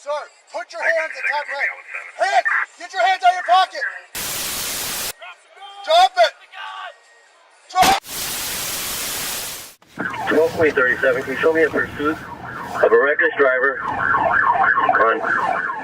Sir, put your hands at top right. Hands! Get your hands out of your pocket! Drop it! Drop it! 12-37, can you show me a pursuit of a reckless driver on...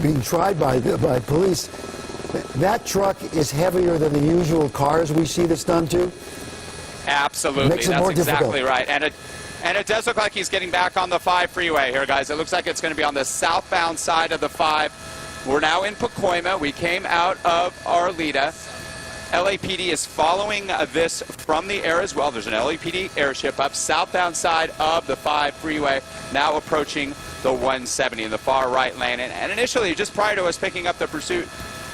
Being tried by police. That truck is heavier than the usual cars we see this done to? Absolutely, Makes it that's more exactly difficult. right. And it does look like he's getting back on the 5 freeway here, guys. It looks like it's going to be on the southbound side of the 5. We're now in Pacoima. We came out of Arleta. LAPD is following this from the air as well. There's an LAPD airship up southbound side of the 5 freeway, now approaching the 170 in the far right lane. And initially, just prior to us picking up the pursuit,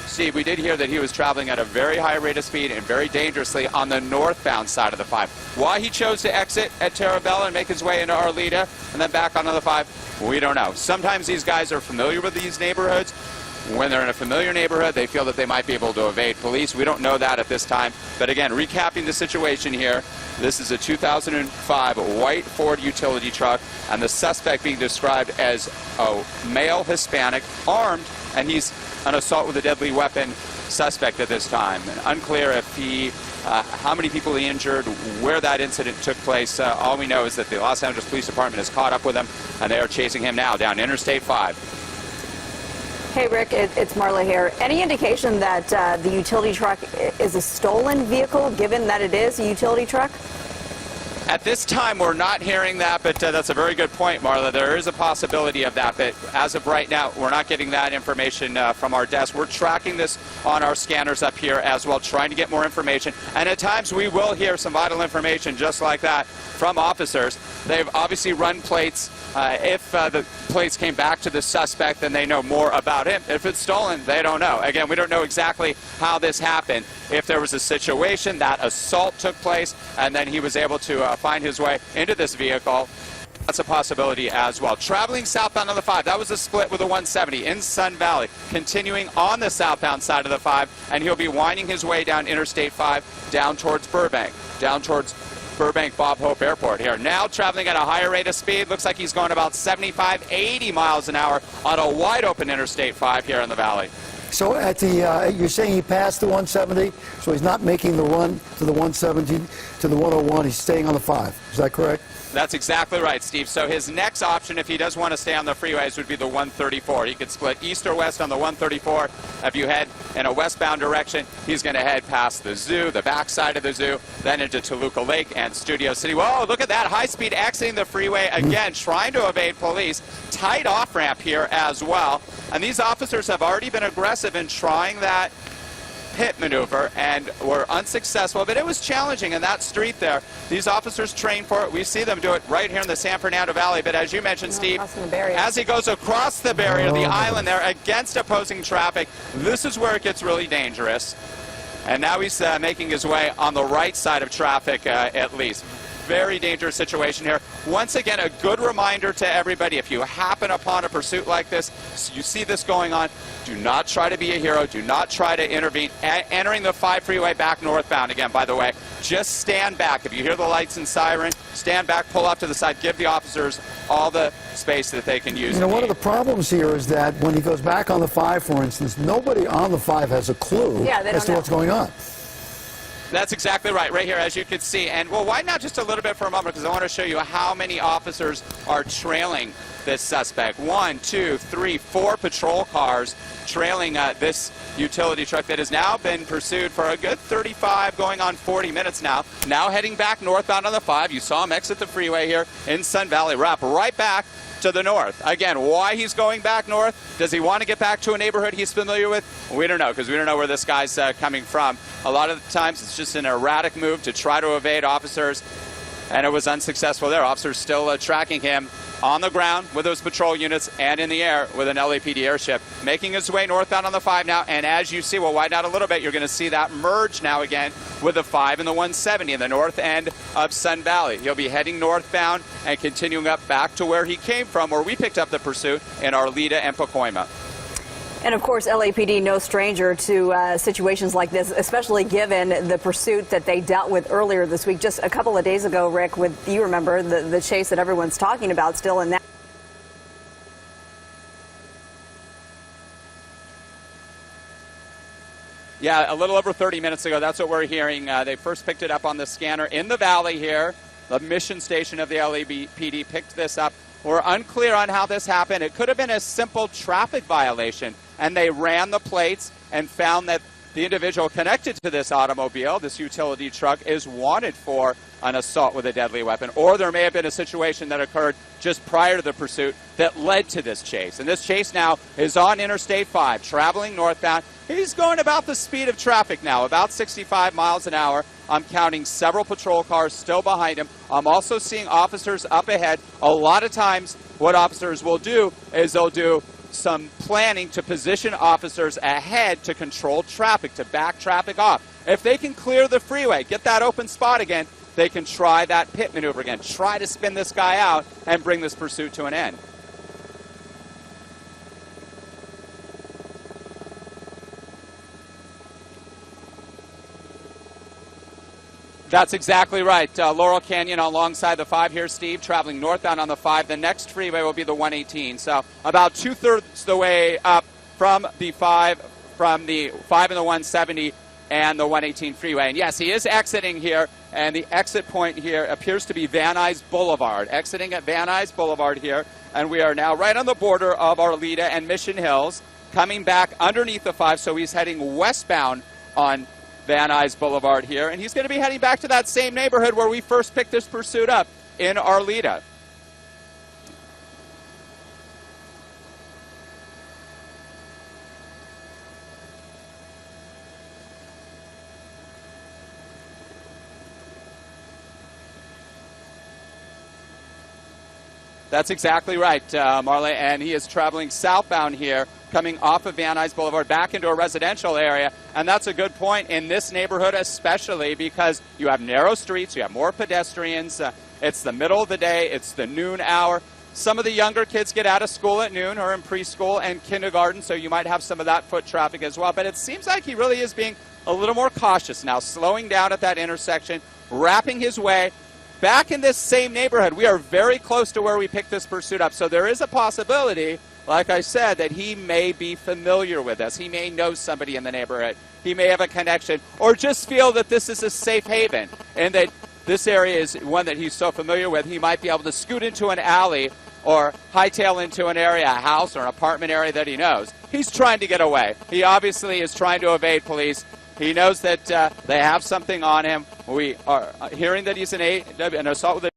Steve, we did hear that he was traveling at a very high rate of speed and very dangerously on the northbound side of the 5. Why he chose to exit at Terabella and make his way into Arleta and then back onto the 5, we don't know. Sometimes these guys are familiar with these neighborhoods. When they're in a familiar neighborhood, they feel that they might be able to evade police. We don't know that at this time. But again, recapping the situation here, this is a 2005 white Ford utility truck, and the suspect being described as a male Hispanic, armed, and he's an assault with a deadly weapon suspect at this time. And unclear if he, how many people he injured, where that incident took place. All we know is that the Los Angeles Police Department has caught up with him, and they are chasing him now down Interstate 5. Hey, Rick, it's Marla here. Any indication that the utility truck is a stolen vehicle, given that it is a utility truck? At this time, we're not hearing that, but that's a very good point, Marla. There is a possibility of that, but as of right now, we're not getting that information from our desk. We're tracking this on our scanners up here as well, trying to get more information. And at times, we will hear some vital information just like that from officers. They've obviously run plates. If the plates came back to the suspect, then they know more about him. If it's stolen, they don't know. Again, we don't know exactly how this happened. If there was a situation that assault took place and then he was able to find his way into this vehicle, that's a possibility as well. Traveling southbound on the 5, that was a split with a 170 in Sun Valley. Continuing on the southbound side of the 5, and he'll be winding his way down Interstate 5, down towards Burbank, down towards Burbank Bob Hope Airport here. Now traveling at a higher rate of speed. Looks like he's going about 75, 80 miles an hour on a wide open Interstate 5 here in the valley. So at the, you're saying he passed the 170, so he's not making the run to the 170 to the 101. He's staying on the 5. Is that correct? That's exactly right, Steve. So his next option, if he does want to stay on the freeways, would be the 134. He could split east or west on the 134. If you head in a westbound direction, he's going to head past the zoo, the backside of the zoo, then into Toluca Lake and Studio City. Whoa, look at that. High speed exiting the freeway again, trying to evade police. Tight off-ramp here as well. And these officers have already been aggressive in trying that pit maneuver and were unsuccessful, but it was challenging in that street there. These officers train for it. We see them do it right here in the San Fernando Valley, but as you mentioned, Steve, as he goes across the barrier, the island there, against opposing traffic, this is where it gets really dangerous. And now he's making his way on the right side of traffic at least. Very dangerous situation here. Once again, a good reminder to everybody, if you happen upon a pursuit like this, you see this going on, do not try to be a hero. Do not try to intervene. Entering the 5 freeway back northbound, again, by the way, just stand back. If you hear the lights and siren, stand back, pull off to the side, give the officers all the space that they can use. You know, one of the problems here is that when he goes back on the 5, for instance, nobody on the 5 has a clue as to what's going on. That's exactly right, right here, as you can see. And we'll widen out just a little bit for a moment because I want to show you how many officers are trailing this suspect. 1, 2, 3, 4 patrol cars trailing this utility truck that has now been pursued for a good 35, going on 40 minutes now. Now heading back northbound on the 5. You saw him exit the freeway here in Sun Valley, wrap right back to the north. Again, why he's going back north? Does he want to get back to a neighborhood he's familiar with? We don't know, because we don't know where this guy's coming from. A lot of the times it's just an erratic move to try to evade officers, and it was unsuccessful there. Officers still tracking him on the ground with those patrol units and in the air with an LAPD airship. Making his way northbound on the 5 now, and as you see, we'll widen out a little bit, you're going to see that merge now again with the 5 and the 170 in the north end of Sun Valley. He'll be heading northbound and continuing up back to where he came from, where we picked up the pursuit in Arleta and Pacoima. And of course, LAPD no stranger to situations like this, especially given the pursuit that they dealt with earlier this week. Just a couple of days ago, Rick, with, you remember, the chase that everyone's talking about still in that. Yeah, a little over 30 minutes ago, that's what we're hearing. They first picked it up on the scanner in the valley here. The mission station of the LAPD picked this up. We're unclear on how this happened. It could have been a simple traffic violation, and they ran the plates and found that the individual connected to this automobile, this utility truck, is wanted for an assault with a deadly weapon. Or there may have been a situation that occurred just prior to the pursuit that led to this chase. And this chase now is on Interstate 5, traveling northbound. He's going about the speed of traffic now, about 65 miles an hour. I'm counting several patrol cars still behind him. I'm also seeing officers up ahead. A lot of times what officers will do is they'll do some planning to position officers ahead to control traffic, to back traffic off. If they can clear the freeway, get that open spot again, they can try that pit maneuver again, try to spin this guy out and bring this pursuit to an end. That's exactly right. Laurel Canyon alongside the 5 here, Steve, traveling northbound on the 5. The next freeway will be the 118. So about 2/3 the way up from the 5 and the 170 and the 118 freeway. And yes, he is exiting here, and the exit point here appears to be Van Nuys Boulevard. Exiting at Van Nuys Boulevard here, and we are now right on the border of Arleta and Mission Hills, coming back underneath the 5, so he's heading westbound on Van Nuys Boulevard here, and he's going to be heading back to that same neighborhood where we first picked this pursuit up in Arleta. That's exactly right, Marley, and he is traveling southbound here, coming off of Van Nuys Boulevard back into a residential area, and that's a good point in this neighborhood especially because you have narrow streets, you have more pedestrians, it's the middle of the day, it's the noon hour. Some of the younger kids get out of school at noon or in preschool and kindergarten, so you might have some of that foot traffic as well, but it seems like he really is being a little more cautious now, slowing down at that intersection, wrapping his way back in this same neighborhood. We are very close to where we picked this pursuit up, so there is a possibility, like I said, that he may be familiar with us. He may know somebody in the neighborhood. He may have a connection, or just feel that this is a safe haven and that this area is one that he's so familiar with. He might be able to scoot into an alley or hightail into an area, a house or an apartment area that he knows. He's trying to get away. He obviously is trying to evade police. He knows that they have something on him. We are hearing that he's an assault with a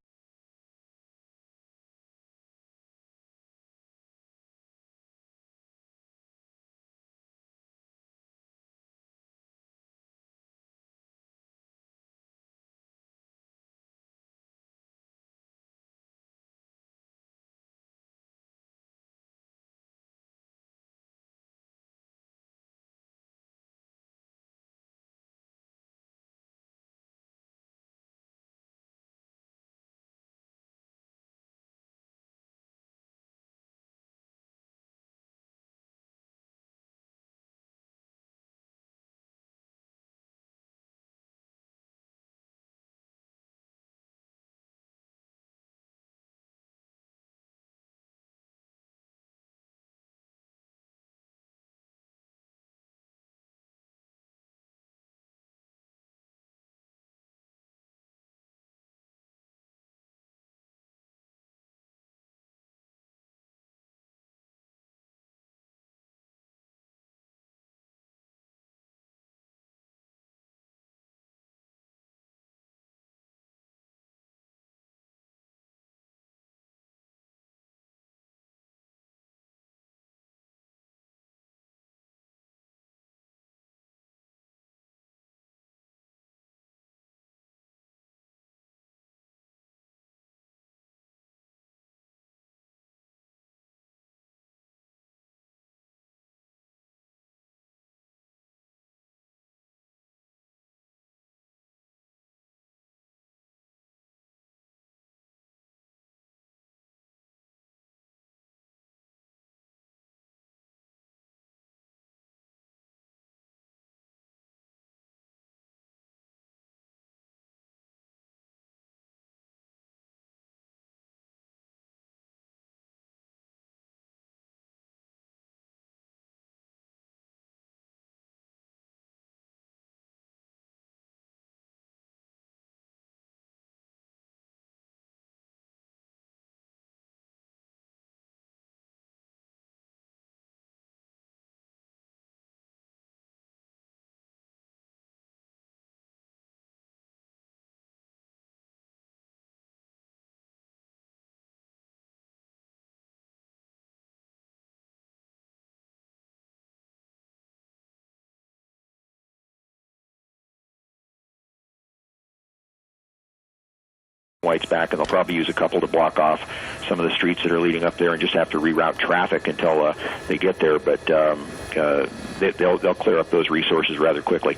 White's back, and they'll probably use a couple to block off some of the streets that are leading up there and just have to reroute traffic until they get there. But they'll clear up those resources rather quickly.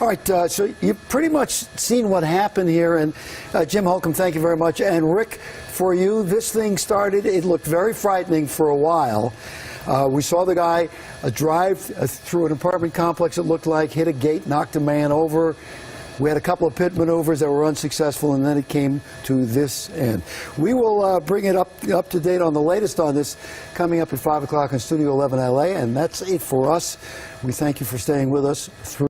All right, so you've pretty much seen what happened here, and Jim Holcomb, thank you very much. And Rick, for you, this thing started, it looked very frightening for a while. We saw the guy drive through an apartment complex, it looked like, hit a gate, knocked a man over. We had a couple of pit maneuvers that were unsuccessful, and then it came to this end. We will bring it up to date on the latest on this coming up at 5 o'clock in Studio 11 LA, and that's it for us. We thank you for staying with us through